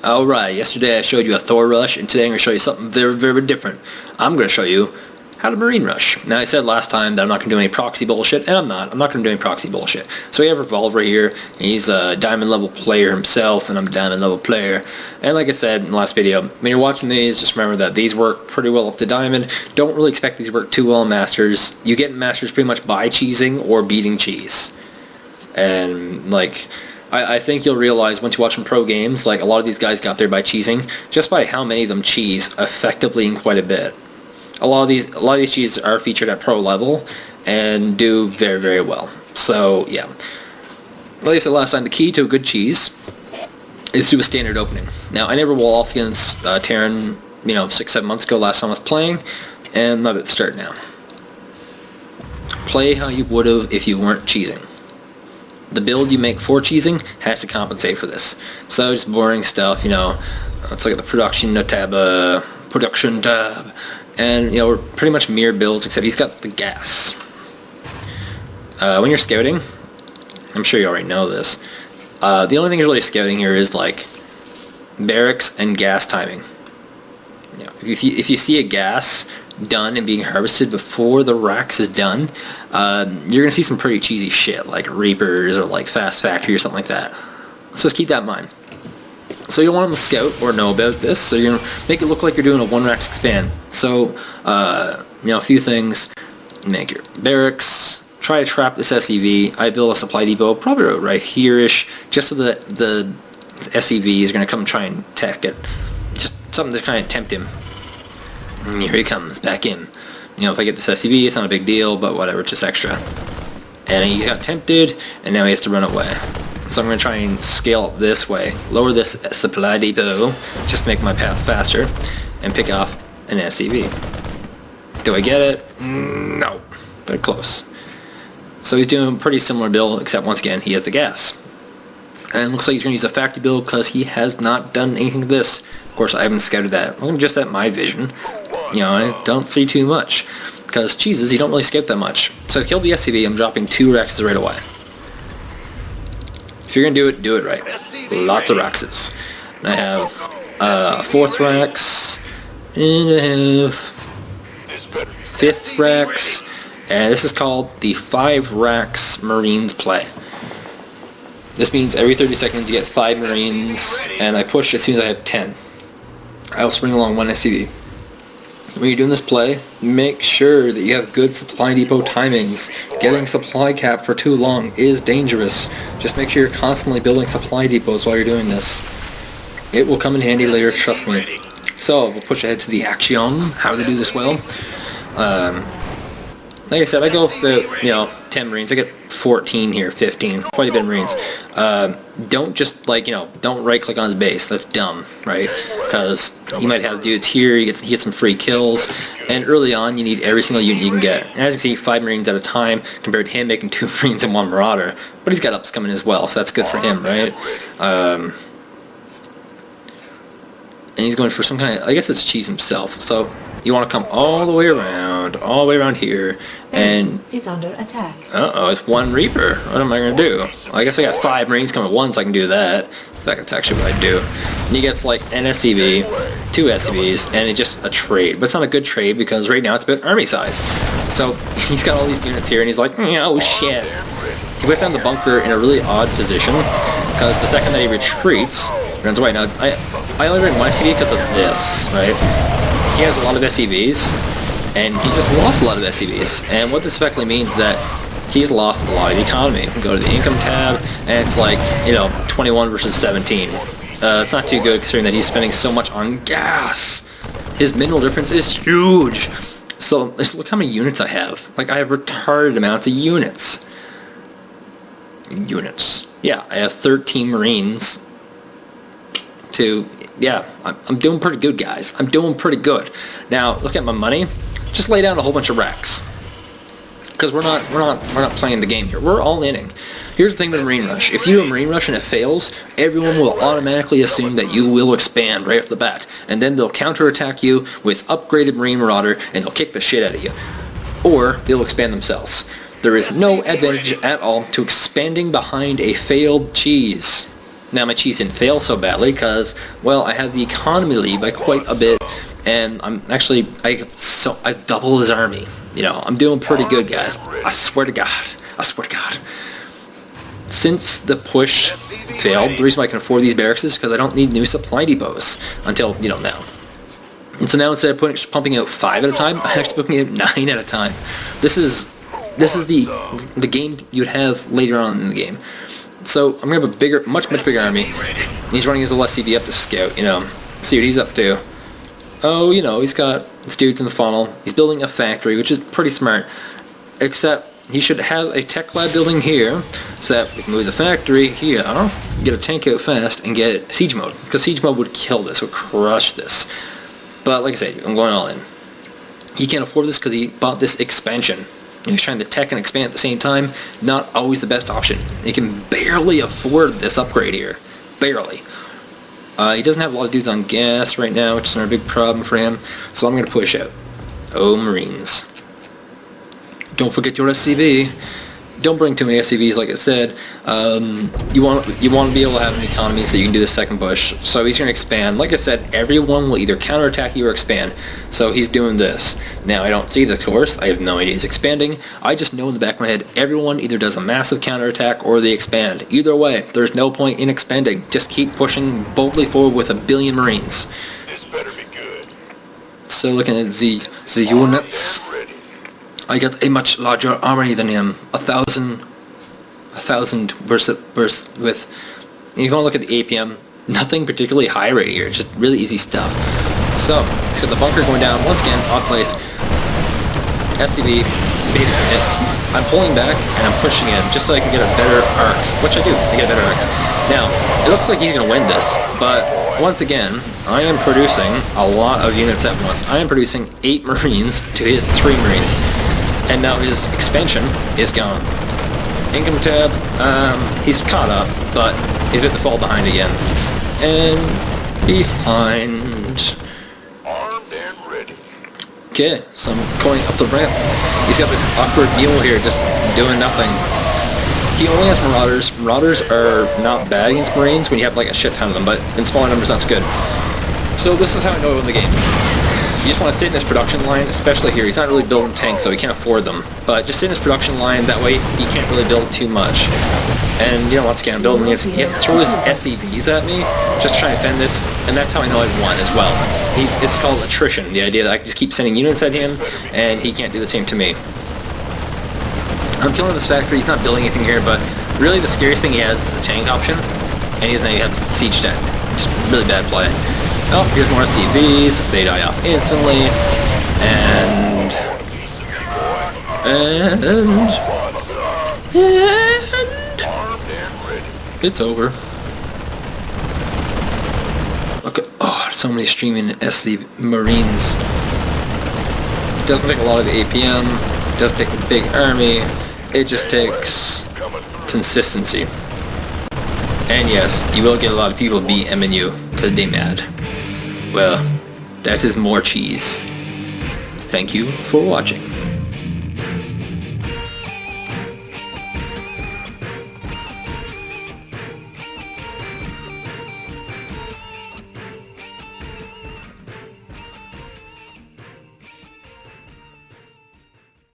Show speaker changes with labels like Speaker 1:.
Speaker 1: Alright, yesterday I showed you a Thor rush, and today I'm going to show you something very, very different. I'm going to show you how to Marine rush. Now, I said last time that I'm not going to do any proxy bullshit, and I'm not. I'm not going to do any proxy bullshit. So we have Revolver here, and he's a diamond level player himself, and I'm a diamond level player. And like I said in the last video, when you're watching these, just remember that these work pretty well up to diamond. Don't really expect these to work too well in Masters. You get in Masters pretty much by cheesing or beating cheese. And, like, I think you'll realize once you watch some pro games, like a lot of these guys got there by cheesing, just by how many of them cheese effectively and quite a bit. A lot of these cheeses are featured at pro level and do very, very well. So yeah, like I said last time, the key to a good cheese is to do a standard opening. Now I never wall off against Terran, 6-7 months ago last time I was playing, and I'm about to start now. Play how you would have if you weren't cheesing. The build you make for cheesing has to compensate for this. So just boring stuff, it's like the production tab, and we're pretty much mirror builds, except he's got the gas. When you're scouting, I'm sure you already know this, the only thing you're really scouting here is like barracks and gas timing. If you see a gas done and being harvested before the racks is done, you're going to see some pretty cheesy shit, like Reapers or like Fast Factory or something like that. So just keep that in mind. So you don't want them to scout or know about this, so you're going to make it look like you're doing a 1-racks expand. So, a few things. Make your barracks. Try to trap this SCV. I build a supply depot, probably right here-ish, just so that the SCV is going to come and try and attack it. Just something to kind of tempt him. And here he comes, back in. If I get this SCV, it's not a big deal, but whatever, it's just extra. And he got tempted, and now he has to run away. So I'm going to try and scale up this way, lower this supply depot, just to make my path faster, and pick off an SCV. Do I get it? No, but close. So he's doing a pretty similar build, except once again, he has the gas. And it looks like he's going to use a factory build because he has not done anything to this. Of course, I haven't scouted that. I'm just at my vision. I don't see too much. Because cheeses, you don't really scout that much. So to kill the SCV, I'm dropping 2 Rexes right away. If you're going to do it right. Lots of Rexes. And I have 4th Rex, and I have 5th Rex, and this is called the 5 Rex Marines play. This means every 30 seconds you get 5 Marines, and I push as soon as I have 10. I'll bring along 1 SCV. When you're doing this play, make sure that you have good supply depot timings. Getting supply cap for too long is dangerous. Just make sure you're constantly building supply depots while you're doing this. It will come in handy later, trust me. So, we'll push ahead to the action, how to do this well. Like I said, I go with 10 Marines. I get 14 here, 15, quite a bit of Marines. Don't just, don't right-click on his base. That's dumb, right? Because you might have dudes here, he gets some free kills, and early on, you need every single unit you can get. And as you can see, 5 Marines at a time, compared to him making 2 Marines and 1 Marauder. But he's got ups coming as well, so that's good for him, right? And he's going for some kind of, I guess it's cheese himself, so you want to come all the way around here, and
Speaker 2: is under attack.
Speaker 1: It's 1 Reaper. What am I going to do? Well, I guess I got 5 Marines coming at once, so I can do that. In fact, that's actually what I do. And he gets like an SCV, 2 SCVs, and it's just a trade. But it's not a good trade because right now it's about army size. So he's got all these units here, and he's like, oh shit. He puts down the bunker in a really odd position because the second that he retreats, he runs away. Now, I only ran 1 SCV because of this, right? He has a lot of SCVs, and he just lost a lot of SCVs. And what this effectively means is that he's lost a lot of economy. You can go to the income tab, and it's like, 21 versus 17. It's not too good considering that he's spending so much on gas. His mineral difference is huge. So, just look how many units I have. Like, I have retarded amounts of units. Yeah, I have 13 Marines to... Yeah, I'm doing pretty good, guys. I'm doing pretty good. Now, look at my money. Just lay down a whole bunch of racks, because we're not playing the game here. We're all inning. Here's the thing with Marine Rush. If you do a Marine Rush and it fails, everyone will automatically assume that you will expand right off the bat, and then they'll counterattack you with upgraded Marine Marauder, and they'll kick the shit out of you, or they'll expand themselves. There is no advantage at all to expanding behind a failed cheese. Now my cheese didn't fail so badly because, well, I had the economy lead by quite a bit, and I double his army. You know, I'm doing pretty good, guys. I swear to God. I swear to God. Since the push failed, the reason why I can afford these barracks is because I don't need new supply depots until, you know, now. And so now instead of pumping out 5 at a time, I'm actually pumping out 9 at a time. This is the game you'd have later on in the game. So I'm gonna have a bigger, much bigger army. He's running his little SCV up to scout. You know, see what he's up to. Oh, you know, he's got his dudes in the funnel. He's building a factory, which is pretty smart. Except he should have a tech lab building here, so that we can move the factory here, get a tank out fast, and get siege mode. Because siege mode would kill this, would crush this. But like I said, I'm going all in. He can't afford this because he bought this expansion. He's trying to tech and expand at the same time. Not always the best option. He can barely afford this upgrade here. Barely. He doesn't have a lot of dudes on gas right now, which is another big problem for him. So I'm going to push out. Oh, Marines. Don't forget your SCV. Don't bring too many SCVs, like I said. You want to be able to have an economy so you can do the second push. So he's going to expand. Like I said, everyone will either counterattack you or expand. So he's doing this. Now, I don't see the course. I have no idea he's expanding. I just know in the back of my head, everyone either does a massive counterattack or they expand. Either way, there's no point in expanding. Just keep pushing boldly forward with 1 billion Marines.
Speaker 2: This better be good.
Speaker 1: So looking at the units, I got a much larger army than him. 1,000 versus with. If you want to look at the APM, nothing particularly high right here. Just really easy stuff. So he's got the bunker going down once again. Odd place. SCV baited some hits. I'm pulling back and I'm pushing in just so I can get a better arc, which I do. I get a better arc. Now it looks like he's gonna win this, but once again, I am producing a lot of units at once. I am producing 8 Marines to his 3 Marines. And now his expansion is gone. Income tab, he's caught up, but he's about to fall behind again. And behind.
Speaker 2: Armed and ready.
Speaker 1: Okay, so I'm going up the ramp. He's got this awkward mule here just doing nothing. He only has Marauders. Marauders are not bad against Marines when you have like a shit ton of them, but in smaller numbers that's good. So this is how I know I win the game. You just want to sit in his production line, especially here. He's not really building tanks, so he can't afford them. But just sit in his production line, that way he can't really build too much. And, you know, once again, I'm building this. He has to throw his SCVs at me, just trying to defend this, and that's how I know I've won as well. It's called attrition, the idea that I can just keep sending units at him, and he can't do the same to me. I'm killing this factory, he's not building anything here, but really the scariest thing he has is the tank option, and he doesn't even have siege tech. It's a really bad play. Oh, here's more SCVs, they die off instantly, and it's over. Look at, oh, so many streaming SC Marines. It doesn't take a lot of APM, it doesn't take a big army, it just takes consistency. And yes, you will get a lot of people BMing you, because they mad. Well, that is more cheese. Thank you for watching.